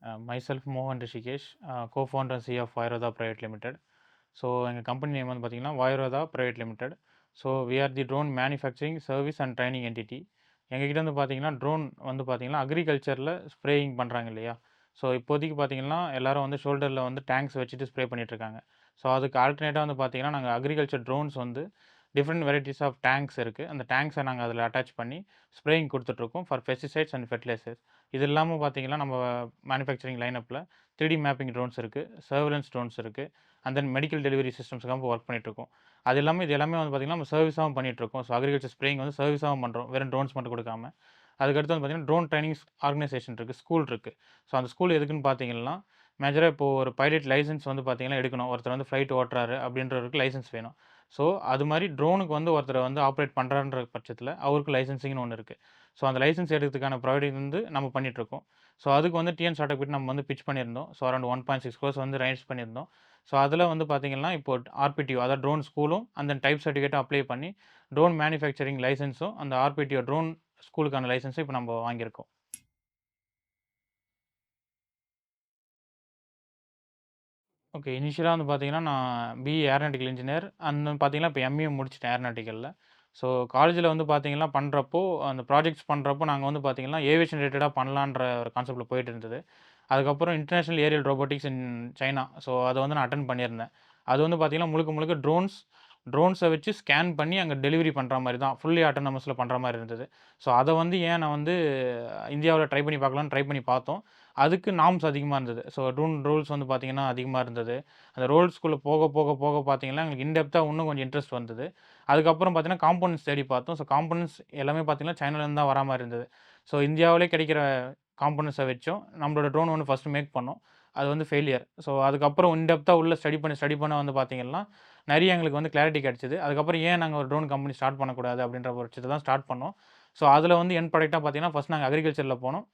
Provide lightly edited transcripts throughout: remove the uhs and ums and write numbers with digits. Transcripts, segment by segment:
Myself Mohan Rishikesh, co-founder and CEO of Vayrodha Private Limited. So எங்கள் company name வந்து பார்த்தீங்கன்னா Vayrodha Private Limited. So we are the drone manufacturing service and training entity. எங்ககிட்ட வந்து பார்த்தீங்கன்னா drone வந்து பார்த்தீங்கன்னா அக்ரிகல்ச்சரில் spraying பண்ணுறாங்க இல்லையா. ஸோ இப்போதைக்கு பார்த்தீங்கன்னா எல்லாரும் வந்து ஷோல்டரில் வந்து டேங்க்ஸ் வச்சுட்டு ஸ்ப்ரே பண்ணிகிட்ருக்காங்க. ஸோ அதுக்கு ஆல்டர்னேட்டாக வந்து பார்த்தீங்கன்னா நாங்கள் அக்ரிகல்ச்சர் ட்ரோன்ஸ் வந்து டிஃப்ரெண்ட் வெரைட்டிஸ் ஆஃப் டேங்க்ஸ் இருக்குது. அந்த டேங்க்ஸை நாங்கள் அதில் அட்டாச் பண்ணி ஸ்ப்ரேயிங் கொடுத்துட்ருக்கோம் ஃபார் பெஸ்டிசைட்ஸ் அண்ட் ஃபெர்டிலைசர்ஸ். இது இல்லாமல் பார்த்தீங்கன்னா நம்ம மேனுஃபேக்சரிங் லைனப்பில் 3D மேப்பிங் ட்ரோன்ஸ் இருக்குது, சர்வேலன்ஸ் ட்ரோன்ஸ் இருக்குது, அண்ட் தென் மெடிக்கல் டெலிவரி சிஸ்டம்ஸ்க்காக ஒர்க் பண்ணிகிட்ருக்கோம். அது எல்லாமே இது எல்லாமே வந்து பார்த்திங்கன்னா நம்ம சர்வீஸாகவும் பண்ணிகிட்ருக்கோம். ஸோ அக்ரிகல்ச்சர் ஸ்ப்ரேயிங் வந்து சர்வீஸாகவும் பண்ணுறோம், வெறும் ட்ரோன்ஸ் மட்டும் கொடுக்காம. அதுக்கடுத்து வந்து பார்த்திங்கன்னா ட்ரோன் ட்ரைனிங்ஸ் ஆர்கனைசேஷன் இருக்குது, ஸ்கூல் இருக்குது. ஸோ அந்த ஸ்கூல் எதுக்குன்னு பார்த்தீங்கன்னா மேஜராக இப்போது ஒரு பைலட் லைசன்ஸ் வந்து பார்த்திங்கன்னா எடுக்கணும். ஒருத்தர் வந்து ஃப்ளைட் ஓட்டுறாரு அப்படின்றவருக்கு லைசன்ஸ் வேணும். ஸோ அது மாதிரி ட்ரோனுக்கு வந்து ஒருத்தர் வந்து ஆப்ரேட் பண்ணுறான்ற பட்சத்தில் அவருக்கு லைசன்சிங்னு ஒன்று இருக்குது. ஸோ அந்த லைசன்ஸ் எடுக்கிறதுக்கான ப்ரொவைடிங் வந்து நம்ம பண்ணிகிட்ருக்கோம். ஸோ அதுக்கு வந்து டிஎன் ஸ்டார்ட் அப் நம்ம வந்து பிச் பண்ணியிருந்தோம். ஸோ அரௌண்ட் 1.6 crores வந்து ரைஸ் பண்ணியிருந்தோம். ஸோ அதில் வந்து பார்த்திங்கன்னா இப்போ ஆர்பிடிஓ அதாவது ட்ரோன் ஸ்கூலும் அந்த டைப் சர்டிஃபிகேட்டும் அப்ளை பண்ணி ட்ரோன் மேனுஃபேக்சரிங் லைசன்ஸும் அந்த ஆர்பிடிஓ ட்ரோன் ஸ்கூலுக்கான லைசன்ஸும் இப்போ நம்ம வாங்கியிருக்கோம். ஓகே. இனிஷியலா வந்து பார்த்தீங்கன்னா, நான் பிஇ ஏரோநாட்டிக்கல் இன்ஜினியர். அந்த பார்த்தீங்கன்னா, இப்போ எம்ஏ முடிச்சுட்டேன் ஏரோநாட்டிக்கல்ல. ஸோ காலேஜில வந்து பார்த்தீங்கன்னா பண்ணுறப்போ, அந்த ப்ராஜெக்ட்ஸ் பண்ணுறப்போ நாங்க வந்து பார்த்தீங்கன்னா, ஏவியேஷன் ரிலேட்டடா பண்ணலான்ற ஒரு கான்செப்ட்ல போயிட்டு இருந்தது. அதுக்கப்புறம் international aerial robotics in China. So அத வந்து நான் அட்டெண்ட் பண்ணியிருந்தேன். அது வந்து பார்த்தீங்கன்னா, முழுக்க முழுக்க ட்ரோன்ஸ வச்சு ஸ்கேன் பண்ணி அங்க டெலிவரி பண்ற மாரி தான். ஃபுல்லி ஆட்டோனமஸ்ல பண்ற மாரி இருந்தது. ஸோ அத வந்து ஏன் நான் வந்து இந்தியாவுல ட்ரை பண்ணி பார்க்கலான்னு ட்ரை பண்ணி பார்த்தோம். அதுக்கு நார்ம்ஸ் அதிகமா இருந்தது. ஸோ ட்ரோன் ரூல்ஸ் வந்து பார்த்தீங்கன்னா அதிகமா இருந்தது. அந்த ரோல்ஸ்குள்ள போக போக போக பார்த்தீங்கன்னா, எங்களுக்கு இன்டெப்த்தா இன்னும் கொஞ்சம் இன்ட்ரெஸ்ட் வந்தது. அதுக்கப்புறம் பார்த்தீங்கன்னா, காம்போனன்ட்ஸ் தேடி பார்த்தோம். ஸோ காம்போனன்ட்ஸ் எல்லாமே பார்த்தீங்கன்னா, சைனாலேருந்து தான் வரா மாரி இருந்தது. ஸோ இந்தியாவிலே கிடைக்கிற காம்போனன்ட்ஸ வச்சும் நம்மளோட ட்ரோன் ஒண்ணு ஃபர்ஸ்ட்டு மேக் பண்ணோம். அது வந்து ஃபெயிலியர். ஸோ அதுக்கப்புறம் இன்டெப்த்தா உள்ள ஸ்டடி பண்ண வந்து பார்த்தீங்கன்னா, நெறைய எங்களுக்கு வந்து கிளாரிட்டி கிடைச்சது. அதுக்கப்புறம் ஏன் நாங்க ஒரு ட்ரோன் கம்பெனி ஸ்டார்ட் பண்ணக்கூடாது அப்படின்ற பட்சத்துல தான் ஸ்டார்ட் பண்ணோம். ஸோ அதில வந்து எண்ட் ப்ராடக்ட்டா பார்த்தீங்கன்னா, ஃபர்ஸ்ட் நாங்க அக்ரிகல்ச்சர்ல போனோம்.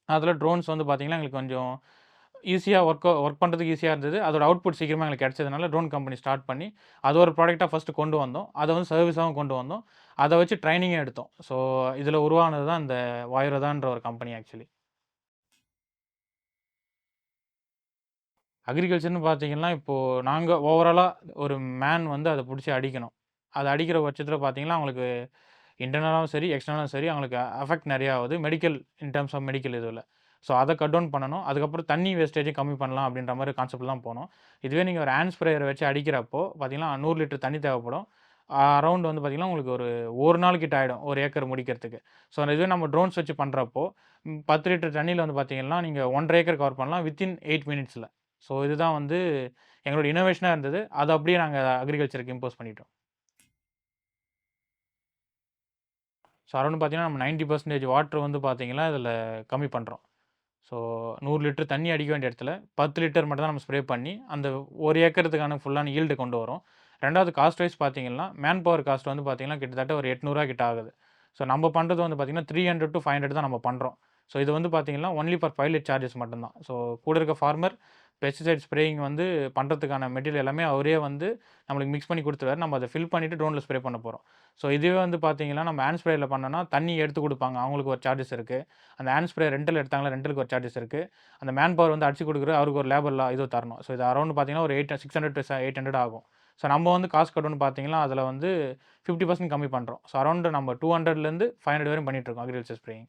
அதில ட்ரோன்ஸ் வந்து பார்த்தீங்கன்னா, எங்களுக்கு கொஞ்சம் ஈஸியா ஒர்க் பண்ணுறதுக்கு ஈஸியா இருந்தது. அதோட அவுட்புட் சீக்கிரமா எங்களுக்கு கிடைச்சதுனால ட்ரோன் கம்பெனி ஸ்டார்ட் பண்ணி, அது ஒரு ப்ராடக்ட்டா ஃபர்ஸ்ட்டு கொண்டு வந்தோம். அத வந்து சர்வீஸாவும் கொண்டு வந்தோம். அத வச்சு ட்ரெய்னிங்கும் எடுத்தோம். ஸோ இதில உருவானது தான் இந்த வாயுரதான்ற ஒரு கம்பெனி ஆக்சுவலி. அக்ரிகல்ச்சர்ன்னு பார்த்தீங்கன்னா, இப்போ நாங்க ஓவராலா ஒரு மேன் வந்து அத புடிச்சு அடிக்கணும். அத அடிக்கிற பட்சத்தில பார்த்தீங்கன்னா, அவங்களுக்கு இன்டர்னலாவும் சரி, எக்ஸ்டர்னலாவும் சரி அவங்களுக்கு அஃபெக்ட் நெறையா ஆவுது. இன் டெர்ம்ஸ் ஆஃப் மெடிக்கல் இதுல. ஸோ அத கட் டவுன் பண்ணணும். அதுக்கப்புறம் தண்ணி வேஸ்டேஜையும் கம்மி பண்ணலாம் அப்படின்ற மாரி கான்செப்ட்ல தான் போனோம். இதுவே நீங்க ஒரு ஹேண்ட் ஸ்ப்ரேயர வச்சு அடிக்கிறப்போ பார்த்தீங்கன்னா, 100 லிட்டர் தண்ணி தேவைப்படும். அரவுண்ட் வந்து பார்த்தீங்கன்னா, உங்களுக்கு ஒரு 1 நாள் கிட்ட ஆயிடும். 1 ஏக்கர் முடிக்கிறதுக்கு. ஸோ இதுவே நம்ம ட்ரோன்ஸ் வச்சு பண்றப்போ, 10 லிட்டர் தண்ணீல வந்து பார்த்தீங்கன்னா, நீங்க 1 1/2 ஏக்கர் கவர் பண்ணலாம் வித்தின் 8 மினிட்ஸ்ல. ஸோ இதுதான் வந்து எங்களோட இன்னோவேஷனா இருந்தது. அத அப்படியே நாங்க அக்ரிகல்ச்சருக்கு இம்போஸ் பண்ணிட்டோம். ஸோ அரவுண்ட் பார்த்தீங்கன்னா, நம்ம 90% வாட்டர் வந்து பார்த்தீங்கன்னா, இதில கம்மி பண்றோம். ஸோ 100 லிட்டர் தண்ணி அடிக்க வேண்டிய இடத்துல 10 லிட்டர் மட்டும் தான் நம்ம ஸ்ப்ரே பண்ணி, அந்த 1 ஏக்கருக்கான ஃபுல்லான ஈல்டு கொண்டு வரோம். 2வது காஸ்ட் வைஸ் பார்த்தீங்கன்னா, மேன் பவர் காஸ்ட் வந்து பார்த்தீங்கன்னா, கிட்டத்தட்ட ஒரு ரூ. 800 கிட்ட ஆகுது. ஸோ நம்ம பண்றது வந்து பார்த்தீங்கன்னா, 300 to 500 தான் நம்ம பண்றோம். ஸோ இது வந்து பார்த்தீங்கன்னா, ஒன்லி ஃபார் பைலட் சார்ஜஸ் மட்டும் தான். ஸோ கூட இருக்க ஃபார்மர் பெஸ்டிசைட் ஸ்ப்ரேயிங் வந்து பண்றதுக்கான மெட்டீரியல் எல்லாமே அவரே வந்து நம்மளுக்கு மிக்ஸ் பண்ணி குடுத்துருவாரு. நம்ம அத ஃபில் பண்ணிட்டு ட்ரோன்ல ஸ்ப்ரே பண்ண போறோம். ஸோ இதுவே வந்து பார்த்தீங்கன்னா, நம்ம ஹேண்ட் ஸ்ப்ரேயர்ல பண்ணோம்னா, தண்ணி எடுத்து குடுப்பாங்க. அவங்களுக்கு ஒரு சார்ஜஸ் இருக்கு. அந்த ஹேண்ட் ஸ்ப்ரே ரென்டல் எடுத்தாங்கன்னா, ரென்டலுக்கு ஒரு சார்ஜஸ் இருக்கு. அந்த மேன் பவர் வந்து அடிச்சு குடுக்குற அவருக்கு ஒரு லேபர்ல இது தரணும். ஸோ இது அரவுண்ட் பார்த்தீங்கன்னா, ஒரு 600 to 800 ஆகும். ஸோ நம்ம வந்து காஸ்ட் கட்டவுன்னு பார்த்தீங்கன்னா, அதில வந்து 50% கம்மி பண்றோம். ஸோ அரவுண்ட் நம்ம 200லேருந்து 500 வரையும் பண்ணிட்டுருக்கோம் அக்ரிகல்ச்சர் ஸ்ப்ரேயிங்.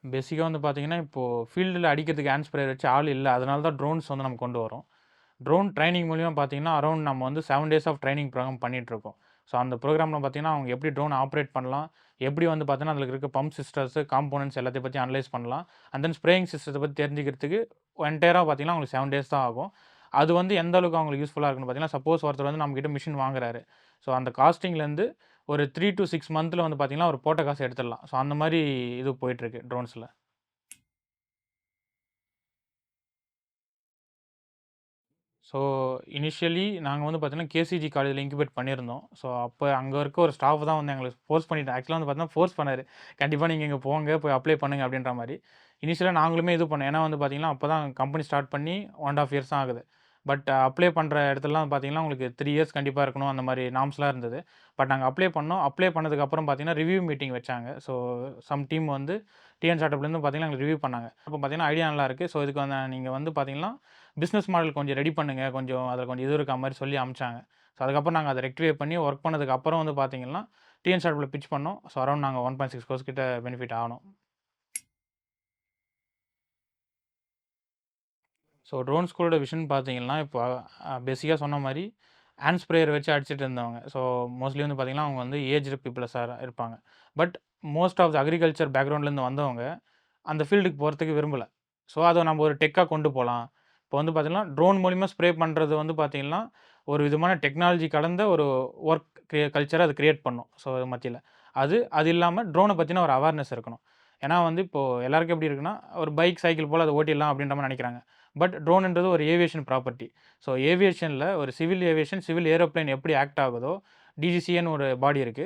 பேசிக்கா வந்து பார்த்தீங்கன்னா, இப்போ ஃபீல்டுல அடிக்கிறதுக்கு ஹேண்ட் ஸ்ப்ரேயர் வச்சு ஆள் இல்ல. அதனால தான் ட்ரோன்ஸ் வந்து நம்ம கொண்டு வரோம். ட்ரோன் ட்ரெய்னிங் மூலியமா பார்த்தீங்கன்னா, அரவுண்ட் நம்ம வந்து 7 டேஸ் ஆஃப் ட்ரெய்னிங் ப்ரோகிராம் பண்ணிட்டுருக்கோம். ஸோ அந்த ப்ரோகிராம்ல பார்த்தீங்கன்னா, அவங்க எப்படி ட்ரோன் ஆப்பரேட் பண்ணலாம், எப்படி வந்து பார்த்தீங்கன்னா, அதில இருக்க பம்ப் சிஸ்டர்ஸு, காம்போனன்ட்ஸ் எல்லாத்தையும் பத்தி அனலைஸ் பண்ணலாம். அண்ட் தென் ஸ்ப்ரேயிங் சிஸ்டத்த பத்தி தெரிஞ்சுக்கிறதுக்கு என்டையரா பார்த்தீங்கன்னா, அவங்களுக்கு 7 டேஸ் தான் ஆகும். அது வந்து எந்த அளவுக்கு அவங்களுக்கு யூஸ்ஃபுல்லா இருக்குன்னு பார்த்தீங்கன்னா, சப்போஸ் ஒருத்தர் வந்து நம்மகிட்ட மிஷின் வாங்குறாரு. ஸோ அந்த காஸ்டிங்லேருந்து ஒரு 3 to 6 மந்த்ல வந்து பார்த்தீங்கன்னா, அவர் போட்ட காச எடுத்துடலாம். ஸோ அந்த மாரி இது போயிட்டுருக்கு ட்ரோன்ஸ்ல. ஸோ, இனிஷியலி நாங்க வந்து பார்த்தீங்கன்னா, கேசிஜி காலேஜ்ல இன்குபேட் பண்ணியிருந்தோம். ஸோ, அப்ப அங்க இருக்க ஒரு ஸ்டாஃப் தான் வந்து எங்கள ஃபோர்ஸ் பண்ணிட்டு ஆக்சுவலா வந்து பார்த்தீங்கன்னா, ஃபோர்ஸ் பண்ணாரு. கண்டிப்பா நீங்க இங்க போங்க, போய் அப்ளை பண்ணுங்க அப்டின்ற மாரி. இனிஷியலா நாங்களுமே இது பண்ணோம். ஏன்னா வந்து பார்த்தீங்கன்னா, அப்ப தான் கம்பெனி ஸ்டார்ட் பண்ணி 1 1/2 இயர்ஸ் தான் ஆகுது. பட் அப்ளை பண்ணுற இடத்துலலாம் பார்த்தீங்கன்னா, உங்களுக்கு 3 இயர்ஸ் கண்டிப்பா இருக்கணும். அந்த மாரி நார்ம்ஸ்லாம் இருந்தது. பட் நாங்க அப்ளை பண்ணோம். அப்ளை பண்ணதுக்கப்புறம் பார்த்தீங்கன்னா, ரிவ்யூ மீட்டிங் வச்சாங்க. ஸோ சம் டீம் வந்து டிஎன் ஸ்டார்ட்டப்லேருந்து பார்த்தீங்கன்னா, எங்களுக்கு ரிவ்யூ பண்ணாங்க. அப்போ பார்த்தீங்கன்னா, ஐடியா நல்லா இருக்கு. ஸோ இதுக்கு வந்து நீங்க வந்து பார்த்தீங்கன்னா, பிசினஸ் மாடல் கொஞ்சம் ரெடி பண்ணுங்க. கொஞ்சம் அதில கொஞ்சம் இது இருக்கா மாரி சொல்லி அனுப்பிச்சாங்க. ஸோ அதுக்கப்புறம் நாங்க அத ரெக்டிஃபை பண்ணி ஒர்க் பண்ணதுக்கு அப்புறம் வந்து பார்த்தீங்கன்னா, டிஎன் ஸ்டார்ட்டப்ல பிட்ச் பண்ணோம். ஸோ அரவுண்ட் நாங்க 1.6 கோர்ஸ் கிட்ட பெனிஃபிட் ஆனோம். ஸோ ட்ரோன் ஸ்கூலோட விஷன் பார்த்தீங்கன்னா, இப்போ பேசிக்கா சொன்ன மாரி ஹேண்ட் ஸ்ப்ரேயர் வச்சு அடிச்சிட்டு இருந்தவங்க. ஸோ மோஸ்ட்லி வந்து பார்த்தீங்கன்னா, அவங்க வந்து ஏஜ்டு பீப்பிள்ஸா இருப்பாங்க. But most of the agriculture பேக்ரவுண்ட்லேருந்து வந்தவங்க அந்த ஃபீல்டுக்கு போறதுக்கு விரும்பல. ஸோ அத நம்ம ஒரு டெக்கா கொண்டு போலாம். இப்போ வந்து பார்த்தீங்கன்னா, ட்ரோன் மூலியமா ஸ்ப்ரே பண்றது வந்து பார்த்தீங்கன்னா, ஒரு விதமான டெக்னாலஜி கலந்த ஒரு ஒர்க் கல்ச்சர அது கிரியேட் பண்ணும். ஸோ மத்தியில. அது இல்லாம ட்ரோன பத்தின ஒரு அவேர்னஸ் இருக்கணும். ஏன்னா வந்து இப்போ எல்லாருக்கும் எப்படி இருக்குன்னா, ஒரு பைக், சைக்கிள் போல அத ஓட்டிடலாம் அப்படின்ற மாரி நெனைக்கிறாங்க. பட் ட்ரோன்ன்றது ஒரு ஏவியேஷன் ப்ராப்பர்ட்டி. ஸோ ஏவியேஷன்ல ஒரு சிவில் ஏவியேஷன், சிவில் ஏரோப்ளேன் எப்படி ஆக்ட் ஆகுதோ, டிஜிசிஏன்னு ஒரு பாடி இருக்கு.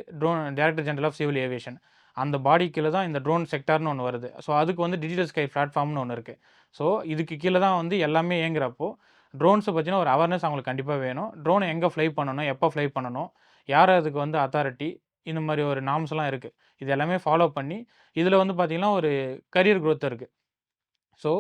Director general of civil aviation. அந்த பாடி கீழ தான் இந்த ட்ரோன் செக்டார்ன்னு ஒண்ணு வருது. ஸோ அதுக்கு வந்து டிஜிட்டல் ஸ்கை பிளாட்ஃபார்ம்னு ஒண்ணு இருக்கு. ஸோ இதுக்கு கீழ தான் வந்து எல்லாமே இயங்குறப்போ, ட்ரோன்ஸ பத்தின ஒரு அவேர்னஸ் அவங்களுக்கு கண்டிப்பா வேணும். ட்ரோன எங்க ஃப்ளை பண்ணணும்? எப்ப ஃப்ளை பண்ணணும்? யார் அதுக்கு வந்து அத்தாரிட்டி? இந்த மாரி ஒரு நார்ம்ஸ்லாம் இருக்கு. இது எல்லாமே ஃபாலோ பண்ணி, இதுல வந்து பார்த்தீங்கன்னா, ஒரு கரியர் குரோத் இருக்கு. ஸோ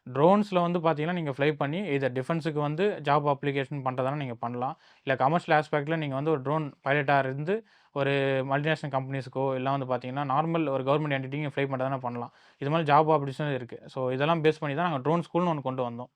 ட்ரோன்ஸ்ல வந்து பார்த்தீங்கன்னா, நீங்க ஃப்ளை பண்ணி எய்தர் டிஃபென்ஸுக்கு வந்து ஜாப் அப்ளிகேஷன் பண்றதுனா நீங்க பண்ணலாம். இல்ல கமர்ஷியல் ஆஸ்பெக்ட்ல நீங்க வந்து ஒரு ட்ரோன் பைலட்டா இருந்து ஒரு மல்டிநேஷனல் கம்பெனிஸ்க்கோ, இல்ல வந்து பார்த்தீங்கன்னா, நார்மல் ஒரு கவர்ன்மென்ட் என்டிட்டிக்கு ஃப்ளை பண்றதுனா பண்ணலாம். இது மாரி ஜாப் ஆப்பர்ச்சுனிட்டிஸ் இருக்கு. ஸோ இதெல்லாம் பேஸ் பண்ணி தான் நாங்க ட்ரோன் ஸ்கூல்னு ஒண்ணு கொண்டு வந்தோம்.